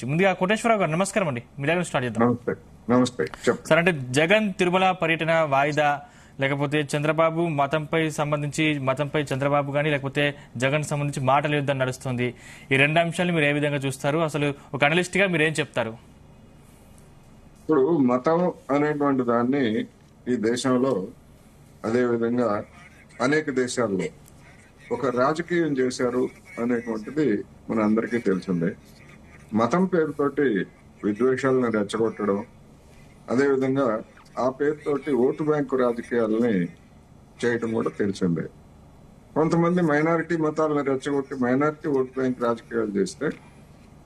ముందుగా కోటేశ్వరరావు గారు నమస్కారం అండి. మీ దగ్గర స్టార్ట్ చేద్దాం. నమస్తే. సార్, అంటే జగన్ తిరుమల పర్యటన వాయిదా, లేకపోతే చంద్రబాబు మతంపై చంద్రబాబు కానీ లేకపోతే జగన్ సంబంధించి మాటల యుద్ధం నడుస్తుంది. ఈ రెండు అంశాలు మీరు ఏ విధంగా చూస్తారు? అసలు ఒక అనలిస్ట్ గా మీరు ఏం చెప్తారు? ఇప్పుడు మతం అనేటువంటి దాన్ని ఈ దేశంలో అదే విధంగా అనేక దేశాల్లో ఒక రాజకీయం చేశారు అనేటువంటిది మన అందరికీ తెలిసిందే. మతం పేరుతోటి విద్వేషాలను రెచ్చగొట్టడం, అదేవిధంగా ఆ పేరుతోటి ఓటు బ్యాంకు రాజకీయాలని చేయటం కూడా తెలిసిందే. కొంతమంది మైనారిటీ మతాలను రెచ్చగొట్టి మైనారిటీ ఓటు బ్యాంక్ రాజకీయాలు చేస్తే,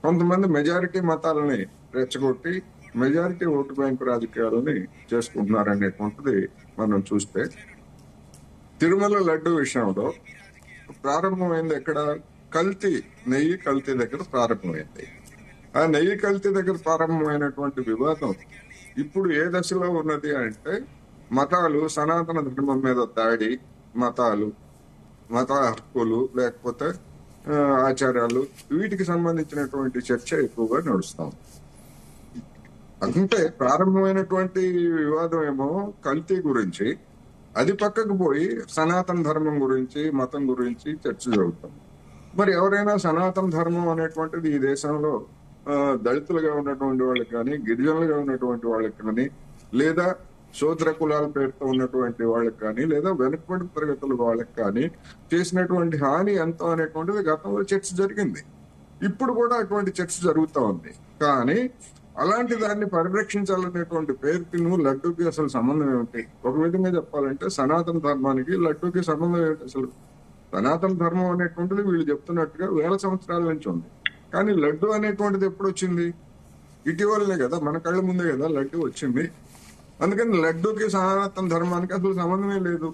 కొంతమంది మెజారిటీ మతాలని రెచ్చగొట్టి మెజారిటీ ఓటు బ్యాంకు రాజకీయాలని చేసుకుంటున్నారనేటువంటిది మనం చూస్తే, తిరుమల లడ్డు విషయంలో ప్రారంభమైంది ఎక్కడ? నెయ్యి కల్తీ దగ్గర ప్రారంభమైంది. ఆ నెయ్యి కల్తీ దగ్గర ప్రారంభమైనటువంటి వివాదం ఇప్పుడు ఏ దశలో ఉన్నది అంటే, మతాలు, సనాతన ధర్మం మీద దాడి, మత హక్కులు లేకపోతే ఆచారాలు, వీటికి సంబంధించినటువంటి చర్చ ఎక్కువగా నడుస్తాం. అంటే ప్రారంభమైనటువంటి వివాదం ఏమో కల్తీ గురించి, అది పక్కకు పోయి సనాతన ధర్మం గురించి, మతం గురించి చర్చ జరుగుతాం. మరి ఎవరైనా సనాతన ధర్మం అనేటువంటిది ఈ దేశంలో దళితులుగా ఉన్నటువంటి వాళ్ళకి కానీ, గిరిజనులుగా ఉన్నటువంటి వాళ్ళకి కానీ, లేదా శూద్ర కులాల పేరుతో ఉన్నటువంటి వాళ్ళకి కానీ, లేదా వెనుకబడి తరగతుల వాళ్ళకి కానీ చేసినటువంటి హాని ఎంత అనేటువంటిది గతంలో చర్చ జరిగింది. ఇప్పుడు కూడా అటువంటి చర్చ జరుగుతూ ఉంది. కానీ అలాంటి దాన్ని పరిరక్షించాలనేటువంటి పేరుకి లడ్డూకి అసలు సంబంధం ఏమిటి? ఒక విధంగా చెప్పాలంటే సనాతన ధర్మానికి లడ్డూకి సంబంధం ఏమిటి? అసలు సనాతన ధర్మం అనేటువంటిది వీళ్ళు చెప్తున్నట్టుగా 1000 సంవత్సరాల నుంచి ఉంది. కానీ లడ్డు అనేటువంటిది ఎప్పుడు వచ్చింది? ఇటీవలనే కదా, మన కళ్ళ ముందే కదా లడ్డు వచ్చింది. అందుకని లడ్డూకి సనాతన ధర్మానికి అసలు సంబంధమే లేదు.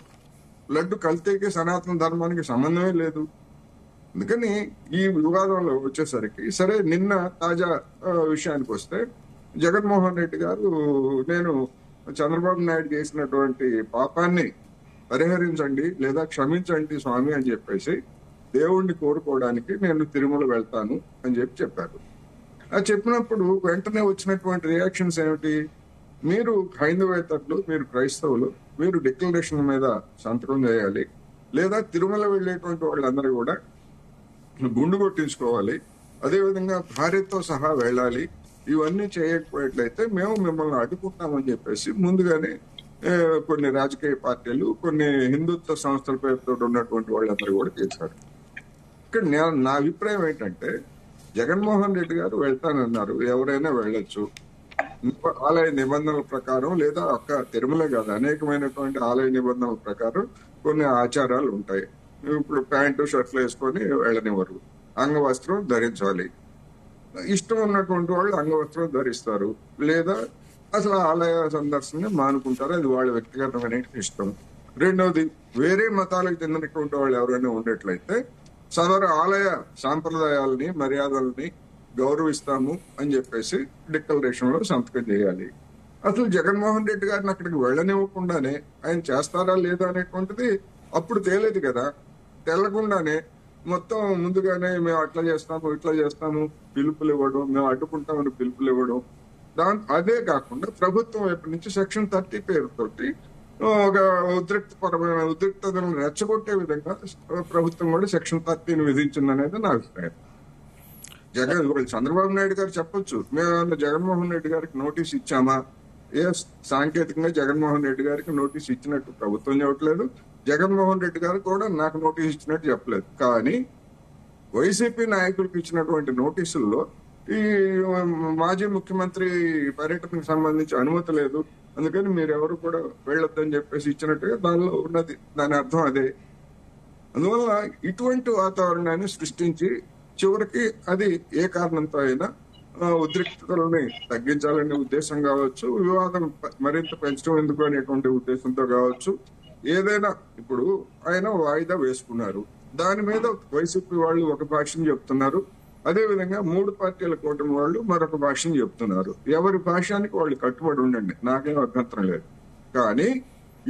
లడ్డు కల్తీకి సనాతన ధర్మానికి సంబంధమే లేదు. అందుకని ఈ వివాదంలో వచ్చేసరికి, సరే నిన్న తాజా విషయానికి వస్తే, జగన్మోహన్ రెడ్డి గారు నేను చంద్రబాబు నాయుడు చేసినటువంటి పాపాన్ని పరిహరించండి లేదా క్షమించండి స్వామి అని చెప్పేసి దేవుణ్ణి కోరుకోవడానికి నేను తిరుమల వెళ్తాను అని చెప్పారు. అది చెప్పినప్పుడు వెంటనే వచ్చినటువంటి రియాక్షన్స్ ఏమిటి? మీరు హైందవేతరులు, మీరు క్రైస్తవులు, మీరు డిక్లరేషన్ మీద సంతకం చేయాలి, లేదా తిరుమల వెళ్లేటువంటి వాళ్ళందరూ కూడా గుండు కొట్టించుకోవాలి, అదేవిధంగా భార్యతో సహా వెళ్ళాలి. ఇవన్నీ చేయకపోయేట్లయితే మేము మిమ్మల్ని అడ్డుకుంటామని చెప్పేసి ముందుగానే కొన్ని రాజకీయ పార్టీలు, కొన్ని హిందుత్వ సంస్థల పేరుతో ఉన్నటువంటి వాళ్ళందరూ కూడా చేశారు. ఇక్కడ నా అభిప్రాయం ఏంటంటే, జగన్మోహన్ రెడ్డి గారు వెళ్తానన్నారు, ఎవరైనా వెళ్ళొచ్చు. ఆలయ నిబంధనల ప్రకారం, లేదా ఒక్క తిరుమల కాదు, అనేకమైనటువంటి ఆలయ నిబంధనల ప్రకారం కొన్ని ఆచారాలు ఉంటాయి. ఇప్పుడు ప్యాంటు షర్ట్లు వేసుకొని వెళ్ళనివ్వరు, అంగవస్త్రం ధరించాలి. ఇష్టం ఉన్నటువంటి వాళ్ళు అంగవస్త్రం ధరిస్తారు, లేదా అసలు ఆలయ సందర్శన మానుకుంటారు. అది వాళ్ళ వ్యక్తిగతమైన ఇష్టం. రెండవది, వేరే మతాలకు చెందినటువంటి వాళ్ళు ఎవరైనా ఉన్నట్లయితే సదరు ఆలయ సాంప్రదాయాలని, మర్యాదల్ని గౌరవిస్తాము అని చెప్పేసి డిక్లరేషన్ లో సంతకం చేయాలి. అసలు జగన్మోహన్ రెడ్డి గారిని అక్కడికి వెళ్ళనివ్వకుండానే ఆయన చేస్తారా లేదా అనేటువంటిది అప్పుడు తేలేదు కదా. తెల్లకుండానే మొత్తం ముందుగానే మేము అట్లా చేస్తాము, ఇట్లా చేస్తాము పిలుపులు ఇవ్వడం, మేము అడ్డుకుంటామని పిలుపులు ఇవ్వడం. అదే కాకుండా ప్రభుత్వం వైపు నుంచి సెక్షన్ 30 పేరుతోటి ఒక ఉద్రిక్తతలను రెచ్చగొట్టే విధంగా ప్రభుత్వం కూడా సెక్షన్ 30 విధించిందనేది నా అభిప్రాయం. చంద్రబాబు నాయుడు గారు చెప్పొచ్చు, మేము జగన్మోహన్ రెడ్డి గారికి నోటీస్ ఇచ్చామా? సాంకేతికంగా జగన్మోహన్ రెడ్డి గారికి నోటీస్ ఇచ్చినట్టు ప్రభుత్వం చెప్పట్లేదు, జగన్మోహన్ రెడ్డి గారు కూడా నాకు నోటీస్ ఇచ్చినట్టు చెప్పలేదు. కానీ వైసీపీ నాయకులకు ఇచ్చినటువంటి నోటీసుల్లో ఈ మాజీ ముఖ్యమంత్రి పర్యటనకు సంబంధించి అనుమతి లేదు, అందుకని మీరెవరు కూడా వెళ్ళొద్దని చెప్పేసి ఇచ్చినట్టుగా దానిలో ఉన్నది. దాని అర్థం అదే. అందువల్ల ఇటువంటి వాతావరణాన్ని సృష్టించి చివరికి అది ఏ కారణంతో అయినా ఉద్రిక్తతలని తగ్గించాలనే ఉద్దేశం కావచ్చు, వివాదం మరింత పెంచడం ఎందుకు అనేటువంటి ఉద్దేశంతో కావచ్చు, ఏదైనా. ఇప్పుడు ఆయన వాయిదా వేసుకున్నారు, దాని మీద వైసీపీ వాళ్ళు ఒక భాషను చెప్తున్నారు, అదేవిధంగా 3 పార్టీల కూటమి వాళ్ళు మరొక భాషను చెప్తున్నారు. ఎవరి భాషానికి వాళ్ళు కట్టుబడి ఉండండి, నాకేం అభ్యంతరం లేదు. కానీ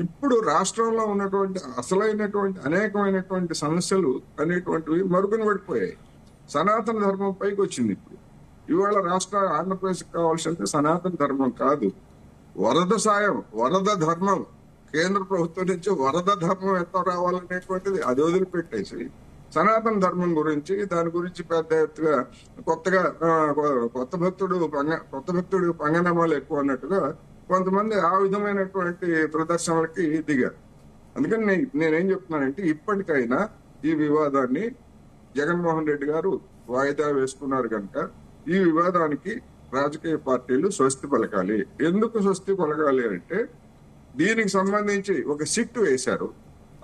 ఇప్పుడు రాష్ట్రంలో ఉన్నటువంటి అసలైనటువంటి అనేకమైనటువంటి సమస్యలు అనేటువంటివి మరుగున పడిపోయాయి. సనాతన ధర్మం పైకి వచ్చింది. ఇప్పుడు ఇవాళ ఆంధ్రప్రదేశ్ కావాల్సింది సనాతన ధర్మం కాదు, వరద సాయం, వరద ధర్మం. కేంద్ర ప్రభుత్వం నుంచి వరద ధర్మం ఎంత రావాలనేటువంటిది అది వదిలిపెట్టేసి సనాతన ధర్మం గురించి, దాని గురించి పెద్ద ఎత్తుగా కొత్తగా కొత్త భక్తుడు పంగనామాలు ఎక్కువ అన్నట్టుగా కొంతమంది ఆ విధమైనటువంటి ప్రదర్శనలకి దిగారు. అందుకని నేనేం చెప్తున్నానంటే ఇప్పటికైనా ఈ వివాదాన్ని జగన్మోహన్ రెడ్డి గారు వాయిదా వేసుకున్నారు కనుక ఈ వివాదానికి రాజకీయ పార్టీలు స్వస్తి పలకాలి. ఎందుకు స్వస్తి పలకాలి అంటే దీనికి సంబంధించి ఒక సిట్ వేశారు.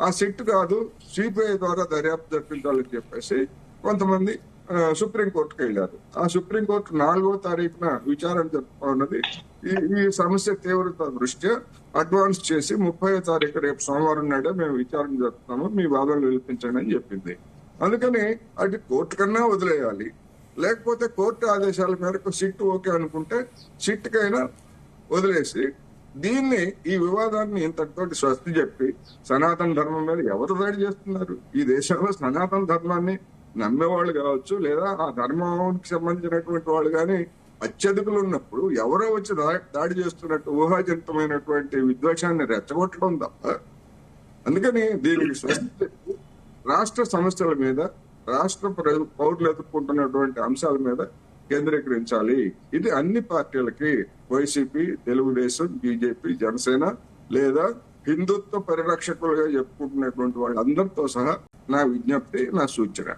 ఆ సిట్ కాదు, సిబిఐ ద్వారా దర్యాప్తు జరిపించాలని చెప్పేసి కొంతమంది సుప్రీంకోర్టుకు వెళ్ళారు. ఆ సుప్రీంకోర్టు 4వ తారీఖున విచారణ జరుపుకున్నది. ఈ సమస్య తీవ్రత దృష్ట్యా అడ్వాన్స్ చేసి 30వ తారీఖు రేపు సోమవారం నాడే మేము విచారణ జరుపుతాము, మీ వాదనలు వినిపించండి అని చెప్పింది. అందుకని అది కోర్టు కన్నా వదిలేయాలి. లేకపోతే కోర్టు ఆదేశాల మేరకు సిట్ ఓకే అనుకుంటే సిట్కైనా వదిలేసి దీన్ని, ఈ వివాదాన్ని ఇంతటితోటి స్వస్తి చెప్పి సనాతన ధర్మం మీద ఎవరు దాడి చేస్తున్నారు? ఈ దేశంలో సనాతన ధర్మాన్ని నమ్మేవాళ్ళు కావచ్చు, లేదా ఆ ధర్మానికి సంబంధించినటువంటి వాళ్ళు కానీ అత్యధికులు ఉన్నప్పుడు ఎవరో వచ్చి దాడి చేస్తున్నట్టు ఊహాజనితమైనటువంటి విద్వేషాన్ని రెచ్చగొట్టడం తప్ప. అందుకని దీనికి స్వస్తి చెప్పి రాష్ట్ర సమస్యల మీద, రాష్ట్ర పౌరులు ఎదుర్కొంటున్నటువంటి అంశాల మీద కేంద్రీకరించాలి. ఇది అన్ని పార్టీలకి, వైసీపీ, తెలుగుదేశం, బీజేపీ, జనసేన, లేదా హిందుత్వ పరిరక్షకులుగా చెప్పుకుంటున్నటువంటి వాళ్ళందరితో సహా నా విజ్ఞప్తి, నా సూచన.